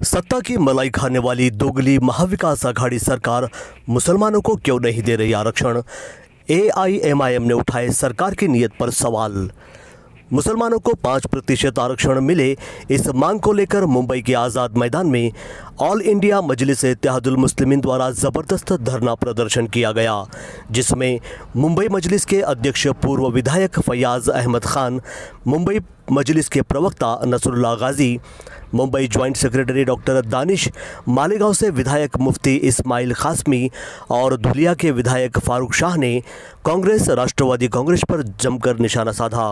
सत्ता की मलाई खाने वाली दोगली महाविकास आघाड़ी सरकार मुसलमानों को क्यों नहीं दे रही आरक्षण? एआईएमआईएम ने उठाए सरकार की नीयत पर सवाल। मुसलमानों को 5% आरक्षण मिले, इस मांग को लेकर मुंबई के आज़ाद मैदान में ऑल इंडिया मजलिस-ए-इत्तेहादुल मुस्लिमीन द्वारा ज़बरदस्त धरना प्रदर्शन किया गया, जिसमें मुंबई मजलिस के अध्यक्ष पूर्व विधायक फैयाज़ अहमद खान, मुंबई मजलिस के प्रवक्ता Nasrullah Ghazi, Mumbai joint secretary doctor Danish, Malegaon से विधायक मुफ्ती इस्माइल कासमी और धुलिया के विधायक फारूक शाह ने कांग्रेस राष्ट्रवादी कांग्रेस पर जमकर निशाना साधा।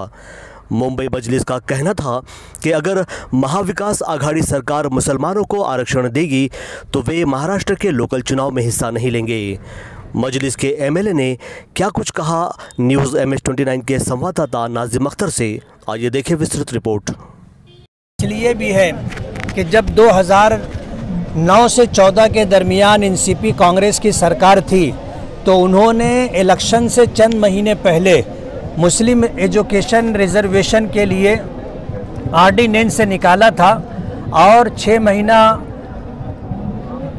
मुंबई मजलिस का कहना था कि अगर महाविकास आघाड़ी सरकार मुसलमानों को आरक्षण देगी तो वे महाराष्ट्र के लोकल चुनाव में हिस्सा नहीं लेंगे। मजलिस के एमएलए ने क्या कुछ कहा, न्यूज़ MS-29 के संवाददाता नाजिम अख्तर से आइए देखें विस्तृत रिपोर्ट। इसलिए भी है कि जब 2009 से 14 के दरमियान एनसीपी कांग्रेस की सरकार थी तो उन्होंने इलेक्शन से चंद महीने पहले मुस्लिम एजुकेशन रिजर्वेशन के लिए ऑर्डिनेंस से निकाला था और 6 महीना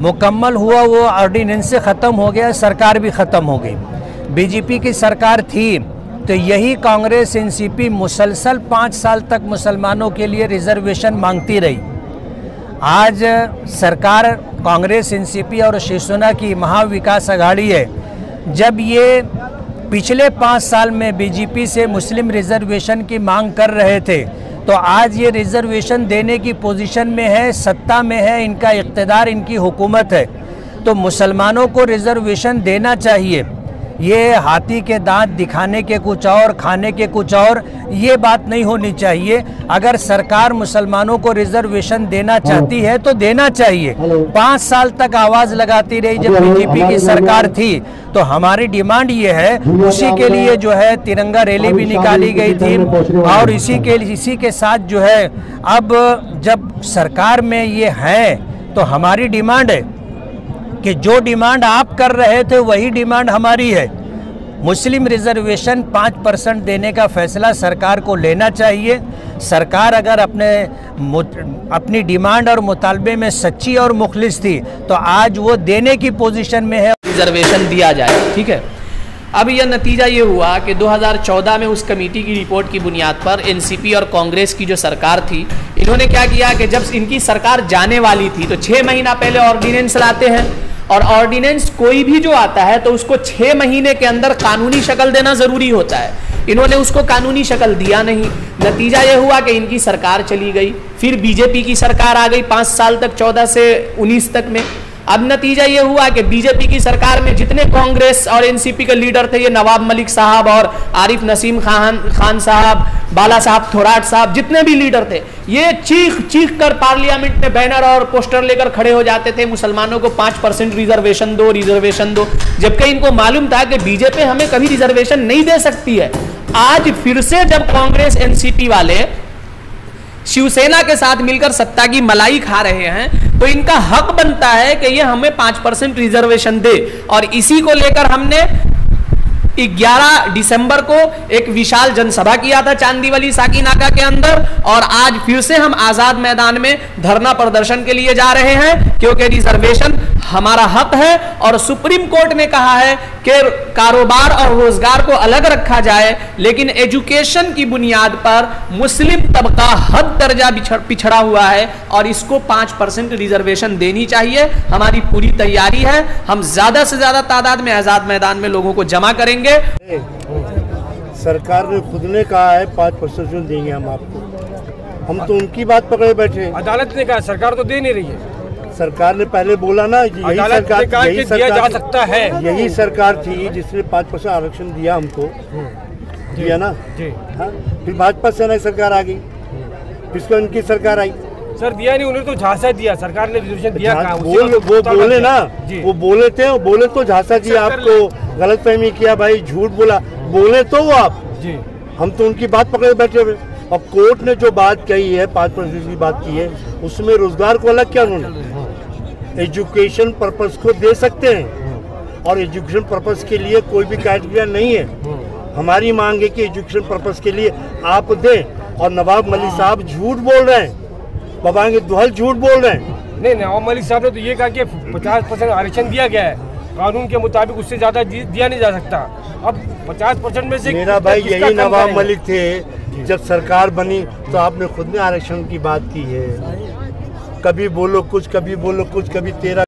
मुकम्मल हुआ, वो ऑर्डिनेंस से ख़त्म हो गया, सरकार भी ख़त्म हो गई। बीजेपी की सरकार थी तो यही कांग्रेस एनसीपी मुसलसल 5 साल तक मुसलमानों के लिए रिजर्वेशन मांगती रही। आज सरकार कांग्रेस एनसीपी और शिवसेना की महाविकास आघाड़ी है। जब ये पिछले 5 साल में बीजेपी से मुस्लिम रिजर्वेशन की मांग कर रहे थे तो आज ये रिजर्वेशन देने की पोजीशन में है, सत्ता में है, इनका इक़्तिदार, इनकी हुकूमत है, तो मुसलमानों को रिजर्वेशन देना चाहिए। ये हाथी के दांत दिखाने के कुछ और, खाने के कुछ और, ये बात नहीं होनी चाहिए। अगर सरकार मुसलमानों को रिजर्वेशन देना चाहती है तो देना चाहिए। 5 साल तक आवाज़ लगाती रही जब बीजेपी की सरकार थी, तो हमारी डिमांड ये है, उसी के लिए जो है तिरंगा रैली भी निकाली गई थी और इसी के साथ जो है अब जब सरकार में ये है तो हमारी डिमांड है कि जो डिमांड आप कर रहे थे वही डिमांड हमारी है। मुस्लिम रिजर्वेशन 5% देने का फैसला सरकार को लेना चाहिए। सरकार अगर अपनी डिमांड और मुतालबे में सच्ची और मुखलिस थी तो आज वो देने की पोजीशन में है, रिजर्वेशन दिया जाए। ठीक है, अब यह नतीजा ये हुआ कि 2014 में उस कमेटी की रिपोर्ट की बुनियाद पर एनसीपी और कांग्रेस की जो सरकार थी, इन्होंने क्या किया कि जब इनकी सरकार जाने वाली थी तो 6 महीना पहले ऑर्डिनेंस लाते हैं और ऑर्डिनेंस कोई भी जो आता है तो उसको 6 महीने के अंदर कानूनी शक्ल देना जरूरी होता है। इन्होंने उसको कानूनी शक्ल दिया नहीं। नतीजा यह हुआ कि इनकी सरकार चली गई, फिर बीजेपी की सरकार आ गई 5 साल तक, 14 से 19 तक में। अब नतीजा ये हुआ कि बीजेपी की सरकार में जितने कांग्रेस और एनसीपी के लीडर थे, ये नवाब मलिक साहब और आरिफ नसीम खान साहब, बाला साहब थोराट साहब, जितने भी लीडर थे, ये चीख कर पार्लियामेंट में बैनर और पोस्टर लेकर खड़े हो जाते थे, मुसलमानों को 5% रिजर्वेशन दो, रिजर्वेशन दो, जबकि इनको मालूम था कि बीजेपी हमें कभी रिजर्वेशन नहीं दे सकती है। आज फिर से जब कांग्रेस एनसीपी वाले शिवसेना के साथ मिलकर सत्ता की मलाई खा रहे हैं तो इनका हक बनता है कि ये हमें 5% रिजर्वेशन दे। और इसी को लेकर हमने 11 दिसंबर को एक विशाल जनसभा किया था चांदीवली साकीनाका के अंदर, और आज फिर से हम आजाद मैदान में धरना प्रदर्शन के लिए जा रहे हैं, क्योंकि रिजर्वेशन हमारा हक है और सुप्रीम कोर्ट ने कहा है कि कारोबार और रोजगार को अलग रखा जाए, लेकिन एजुकेशन की बुनियाद पर मुस्लिम तबका हद दर्जा पिछड़ा हुआ है और इसको 5% रिजर्वेशन देनी चाहिए। हमारी पूरी तैयारी है, हम ज्यादा से ज्यादा तादाद में आजाद मैदान में लोगों को जमा करेंगे। सरकार ने खुद ने कहा है 5% देंगे हम आपको, हम तो उनकी बात पकड़े बैठे। अदालत ने कहा, सरकार तो दे नहीं रही है। सरकार ने पहले बोला ना कि यही सरकार जा सकता है, यही सरकार थी जिसने 5% आरक्षण दिया हमको, दिया ना जी। हाँ, फिर भाजपा सेना सरकार आ गई, फिर उनकी सरकार आई। सर दिया नहीं, उन्होंने तो झांसा दिया, सरकार ने रिजर्वेशन दिया कहाँ? वो बोले ना, वो बोले थे, बोले तो झांसा दिया, आपको गलतफहमी किया, भाई झूठ बोला, बोले तो वो आप जी। हम तो उनकी बात पकड़े बैठे हुए, और कोर्ट ने जो बात कही है 5% की बात की है, उसमें रोजगार को अलग किया उन्होंने। एजुकेशन पर्पस को दे सकते हैं और एजुकेशन पर्पस के लिए कोई भी क्राइटेरिया नहीं है। हमारी मांग है कि एजुकेशन पर्पस के लिए आप दें, और नवाब मलिक साहब झूठ बोल रहे हैं, बाबा के दुहल झूठ बोल रहे हैं। नहीं, नवाब मलिक साहब ने तो ये कहा कि 50% आरक्षण दिया गया है, कानून के मुताबिक उससे ज्यादा दिया नहीं जा सकता। अब 50% में से मेरा भाई यही नवाब मलिक थे, जब सरकार बनी तो आपने खुद ने आरक्षण की बात की है। कभी बोलो कुछ, कभी बोलो कुछ, कभी तेरा